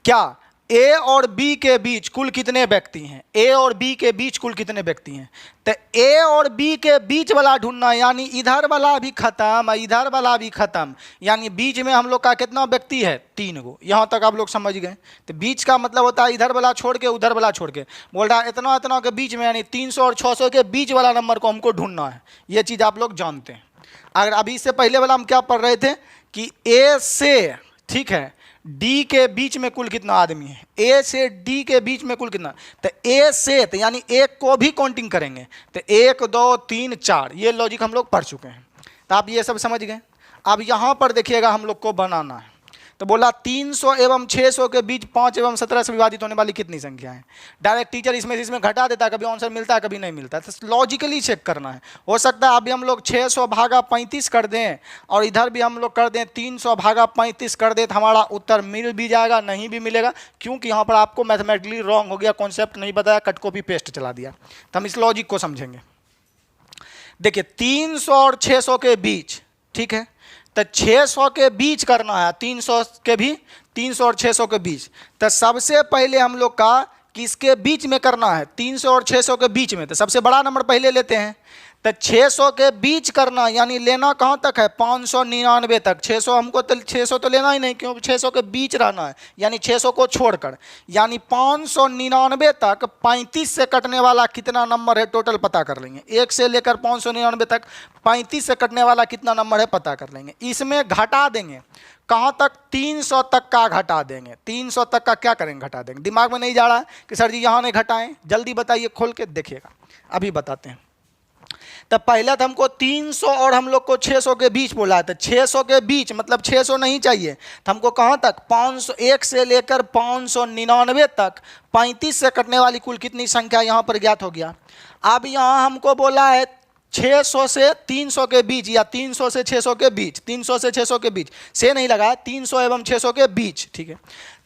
क्या ए और बी के बीच कुल कितने व्यक्ति हैं? ए और बी के बीच कुल कितने व्यक्ति हैं? तो ए और बी के बीच वाला ढूंढना, यानी इधर वाला भी खत्म, इधर वाला भी खत्म, यानी बीच में हम लोग का कितना व्यक्ति है? 3 गो। यहाँ तक आप लोग समझ गए। तो बीच का मतलब होता है इधर वाला छोड़ के उधर वाला छोड़ के, बोल रहा है इतना इतना के बीच में, यानी 300 और 600 के बीच वाला नंबर को हमको ढूंढना है। ये चीज़ आप लोग जानते हैं। अगर अभी से पहले वाला हम क्या पढ़ रहे थे कि ए से, ठीक है, डी के बीच में कुल कितना आदमी है, ए से डी के बीच में कुल कितना, तो ए से, तो यानी एक को भी काउंटिंग करेंगे, तो 1 2 3 4, ये लॉजिक हम लोग पढ़ चुके हैं। तो आप ये सब समझ गए। अब यहाँ पर देखिएगा हम लोग को बनाना है, तो बोला 300 एवं 600 के बीच 5 एवं 17 से विभाजित होने वाली कितनी संख्या है। डायरेक्ट टीचर इसमें घटा देता है, कभी आंसर मिलता है कभी नहीं मिलता है, तो लॉजिकली चेक करना है। हो सकता है अभी हम लोग 600 भागा 35 कर दें और इधर भी हम लोग कर दें 300 भागा 35 कर दें, तो हमारा उत्तर मिल भी जाएगा, नहीं भी मिलेगा, क्योंकि यहाँ पर आपको मैथमेटिकली रॉन्ग हो गया, कॉन्सेप्ट नहीं बताया, कट कॉपी पेस्ट चला दिया। तो हम इस लॉजिक को समझेंगे। देखिए 300 और 600 के बीच, ठीक है, तो 600 के बीच करना है, 300 के भी, 300 और 600 के बीच। तो सबसे पहले हम लोग का किसके बीच में करना है? 300 और 600 के बीच में। तो सबसे बड़ा नंबर पहले लेते हैं, तो 600 के बीच करना, यानी लेना कहाँ तक है 599 तक। 600 हमको 600 तो लेना ही नहीं, क्यों 600 के बीच रहना है, यानी 600 को छोड़कर, यानी 599 तक 35 से कटने वाला कितना नंबर है टोटल पता कर लेंगे। 1 से लेकर 599 तक 35 से कटने वाला कितना नंबर है पता कर लेंगे। इसमें घटा देंगे कहाँ तक, 300 तक का घटा देंगे। 300 तक का क्या करेंगे, घटा देंगे। दिमाग में नहीं जा रहा है कि सर जी यहाँ नहीं घटाएं, जल्दी बताइए, खोल के देखिएगा, अभी बताते हैं। तब पहले तो हमको 300 और हम लोग को 600 के बीच बोला है, तो 600 के बीच मतलब 600 नहीं चाहिए, तो हमको कहाँ तक 500, 1 से लेकर 599 तक 35 से कटने वाली कुल कितनी संख्या यहाँ पर ज्ञात हो गया। अब यहाँ हमको बोला है 600 से 300 के बीच या 300 से 600 के बीच, 300 से 600 के बीच से नहीं लगा, 300 एवं 600 के बीच, ठीक है।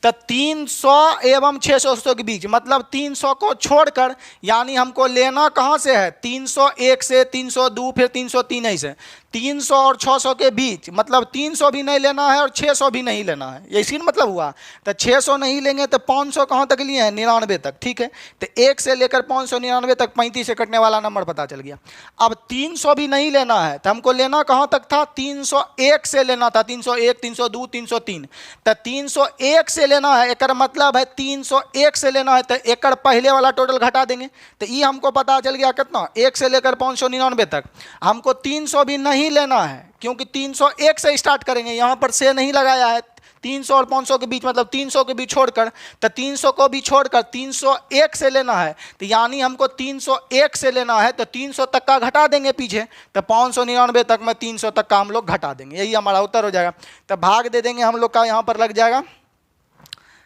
तो 300 एवं 600 के बीच मतलब 300 को छोड़कर, यानी हमको लेना कहाँ से है 301 से, 302 फिर 303 ही से, 300 और 600 के बीच मतलब 300 भी नहीं लेना है और 600 भी नहीं लेना है, ये इसी मतलब हुआ। तो 600 नहीं लेंगे तो 500 कहाँ तक लिए हैं 99 तक, ठीक है। तो 1 से लेकर 599 तक 35 से कटने वाला नंबर पता चल गया। अब 300 भी नहीं लेना है तो हमको लेना कहाँ तक था 301 से लेना था, 301, 302, 303। तो 301 से लेना है, एक मतलब है 301 से लेना है, तो एक पहले वाला टोटल घटा देंगे। तो ये हमको पता चल गया कितना 1 से लेकर 599 तक। हमको 300 भी नहीं लेना है क्योंकि 301 से स्टार्ट करेंगे, यहाँ पर से नहीं लगाया है। 300 और 500 के बीच मतलब 300 के बीच छोड़कर, तो 300 को भी छोड़कर 301 से लेना है, तो यानी हमको 301 से लेना है, तो 300 तक का घटा देंगे पीछे, तो 599 तक में 300 तक का हम लोग घटा देंगे, यही हमारा उत्तर हो जाएगा। तो भाग दे देंगे हम लोग का, यहाँ पर लग जाएगा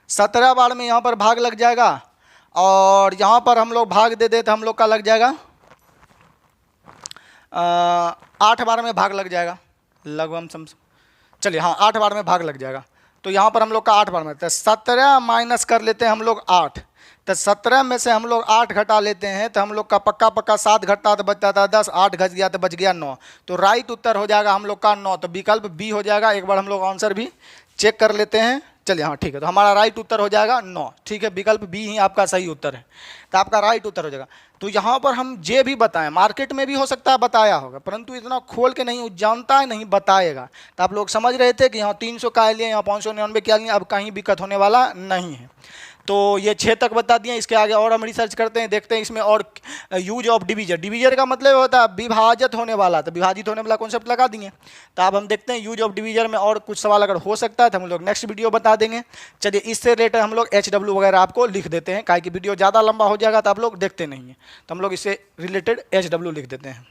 17 बार में यहाँ पर भाग लग जाएगा, और यहाँ पर हम लोग भाग दे दे तो हम लोग का लग जाएगा 8 बार में भाग लग जाएगा लगभग, चलिए हाँ 8 बार में भाग लग जाएगा। तो यहाँ पर हम लोग का 8 बार में, तो 17 माइनस कर लेते हैं हम लोग 8, तो 17 में से हम लोग 8 घटा लेते हैं, तो हम लोग का पक्का 7 घटता तो बचता था 10, 8 घट गया तो बच गया 9। तो राइट उत्तर हो जाएगा हम लोग का 9। तो विकल्प बी हो जाएगा। एक बार हम लोग आंसर भी चेक कर लेते हैं, चलिए हाँ ठीक है। तो हमारा राइट उत्तर हो जाएगा 9, ठीक है। विकल्प बी ही आपका सही उत्तर है, तो आपका राइट उत्तर हो जाएगा। तो यहाँ पर हम जे भी बताएं, मार्केट में भी हो सकता है बताया होगा, परंतु इतना खोल के नहीं जानता है, नहीं बताएगा। तो आप लोग समझ रहे थे कि यहाँ 300 का लिए, यहाँ 599 क्या लिए, अब कहीं दिक्कत होने वाला नहीं है। तो ये 6 तक बता दिए। इसके आगे और हम रिसर्च करते हैं, देखते हैं इसमें और यूज ऑफ डिवीजर। डिवीजर का मतलब होता है विभाजित होने वाला, तो विभाजित होने वाला कॉन्सेप्ट लगा दिए। तो अब हम देखते हैं यूज ऑफ डिवीजर में और कुछ सवाल अगर हो सकता है तो हम लोग नेक्स्ट वीडियो बता देंगे। चलिए इससे रिलेटेड हम लोग HW वगैरह आपको लिख देते हैं, काहे कि वीडियो ज़्यादा लंबा हो जाएगा तो आप लोग देखते नहीं हैं, तो हम लोग इससे रिलेटेड HW लिख देते हैं।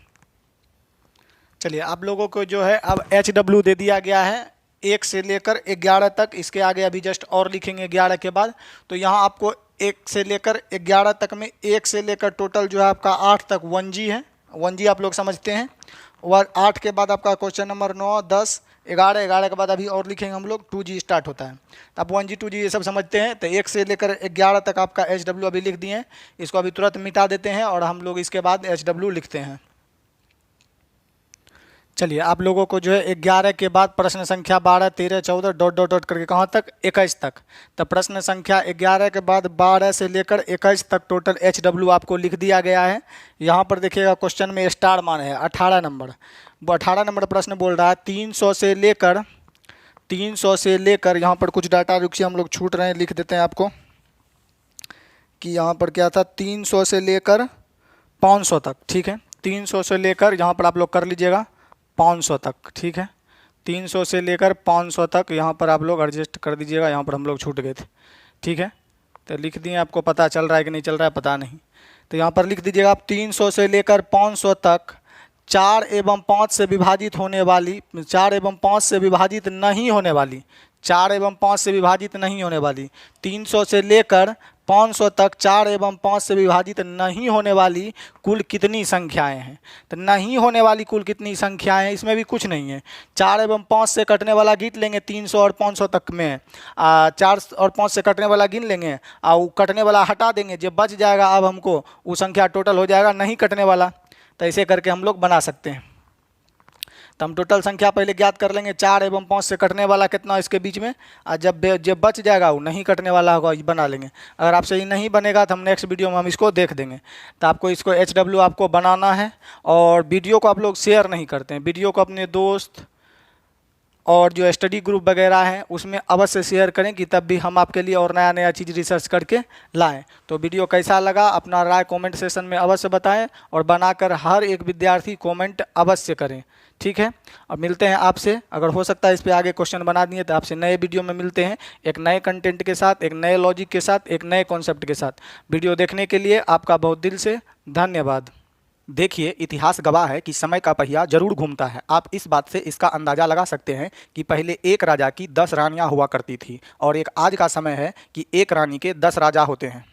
चलिए आप लोगों को जो है अब HW दे दिया गया है 1 से लेकर 11 तक। इसके आगे अभी जस्ट और लिखेंगे 11 के बाद। तो यहाँ आपको 1 से लेकर 11 तक में 1 से लेकर टोटल जो है आपका 8 तक 1G है। 1G आप लोग समझते हैं। और 8 के बाद आपका क्वेश्चन नंबर 9, 10, 11, 11 के बाद अभी और लिखेंगे हम लोग 2G स्टार्ट होता है। तो आप 1G 2G ये सब समझते हैं। तो 1 से लेकर 11 तक आपका HW अभी लिख दिए हैं, इसको अभी तुरंत मिटा देते हैं और हम लोग इसके बाद HW लिखते हैं। चलिए आप लोगों को जो है 11 के बाद प्रश्न संख्या 12, 13, 14 डॉट डॉट डॉट करके कहाँ तक 21 तक। तो प्रश्न संख्या 11 के बाद 12 से लेकर 21 तक टोटल HW आपको लिख दिया गया है। यहाँ पर देखिएगा क्वेश्चन में स्टार मान है 18 नंबर। वो 18 नंबर प्रश्न बोल रहा है 300 से लेकर यहाँ पर कुछ डाटा रुकिए हम लोग छूट रहे हैं, लिख देते हैं आपको कि यहाँ पर क्या था 300 से लेकर 500 तक, ठीक है। 300 से लेकर यहाँ पर आप लोग कर लीजिएगा 500 तक, ठीक है। 300 से लेकर 500 तक यहाँ पर आप लोग एडजस्ट कर दीजिएगा, यहाँ पर हम लोग छूट गए थे, ठीक है। तो लिख दिए, आपको पता चल रहा है कि नहीं चल रहा है पता नहीं। तो यहाँ पर लिख दीजिएगा आप 300 से लेकर 500 तक 4 एवं 5 से विभाजित होने वाली, 4 एवं 5 से विभाजित नहीं होने वाली, 4 एवं 5 से विभाजित नहीं होने वाली, 300 से लेकर 500 तक 4 एवं 5 से विभाजित नहीं होने वाली कुल कितनी संख्याएं हैं। तो नहीं होने वाली कुल कितनी संख्याएं हैं, इसमें भी कुछ नहीं है। 4 एवं 5 से कटने वाला गिन लेंगे 300 और 500 तक में, 4 और 5 से कटने वाला गिन लेंगे और कटने वाला हटा देंगे, जब बच जाएगा अब हमको वो संख्या टोटल हो जाएगा नहीं कटने वाला। तो ऐसे करके हम लोग बना सकते हैं। तो हम टोटल संख्या पहले ज्ञात कर लेंगे। 4 एवं 5 से कटने वाला कितना इसके बीच में, और जब बच जाएगा वो नहीं कटने वाला होगा ये बना लेंगे। अगर आपसे ये नहीं बनेगा तो हम नेक्स्ट वीडियो में हम इसको देख देंगे। तो आपको इसको HW आपको बनाना है, और वीडियो को आप लोग शेयर नहीं करते हैं, वीडियो को अपने दोस्त और जो स्टडी ग्रुप वगैरह हैं उसमें अवश्य शेयर करें कि तब भी हम आपके लिए और नया नया चीज़ रिसर्च करके लाएं। तो वीडियो कैसा लगा अपना राय कमेंट सेशन में अवश्य बताएं, और बनाकर हर एक विद्यार्थी कमेंट अवश्य करें, ठीक है। और मिलते हैं आपसे, अगर हो सकता है इस पे आगे क्वेश्चन बना दिए तो आपसे नए वीडियो में मिलते हैं, एक नए कंटेंट के साथ, एक नए लॉजिक के साथ, एक नए कॉन्सेप्ट के साथ। वीडियो देखने के लिए आपका बहुत दिल से धन्यवाद। देखिए, इतिहास गवाह है कि समय का पहिया जरूर घूमता है। आप इस बात से इसका अंदाज़ा लगा सकते हैं कि पहले एक राजा की 10 रानियां हुआ करती थी, और एक आज का समय है कि एक रानी के 10 राजा होते हैं।